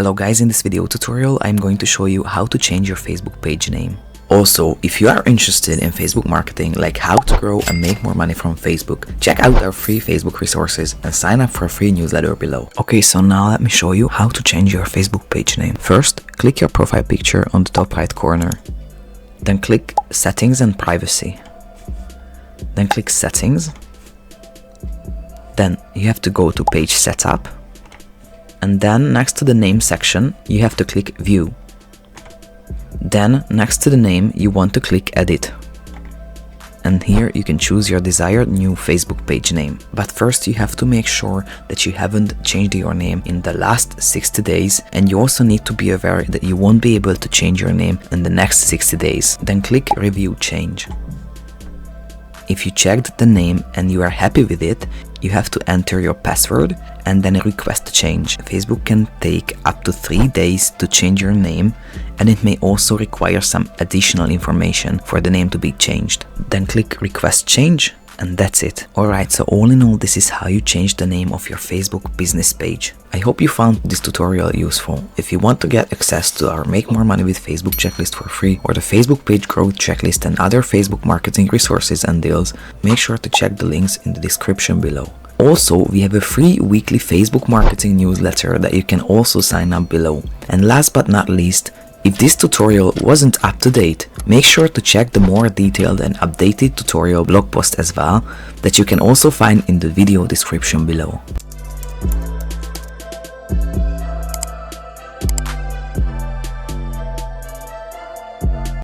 Hello guys, in this video tutorial I'm going to show you how to change your Facebook page name. Also, if you are interested in Facebook marketing, like how to grow and make more money from Facebook, check out our free Facebook resources and sign up for a free newsletter below. Okay, so now let me show you how to change your Facebook page name. First, click your profile picture on the top right corner. Then click Settings and Privacy. Then click Settings. Then you have to go to Page Setup. And then next to the name section, you have to click View. Then next to the name, you want to click Edit. And here you can choose your desired new Facebook page name. But first you have to make sure that you haven't changed your name in the last 60 days, and you also need to be aware that you won't be able to change your name in the next 60 days. Then click Review Change. If you checked the name and you are happy with it, you have to enter your password and then request a change. Facebook can take up to 3 days to change your name, and it may also require some additional information for the name to be changed. Then click Request Change, and that's it. Alright, so all in all, this is how you change the name of your Facebook business page. I hope you found this tutorial useful. If you want to get access to our Make More Money with Facebook checklist for free, or the Facebook page growth checklist and other Facebook marketing resources and deals, make sure to check the links in the description below. Also, we have a free weekly Facebook marketing newsletter that you can also sign up below. And last but not least, if this tutorial wasn't up to date, make sure to check the more detailed and updated tutorial blog post as well, that you can also find in the video description below.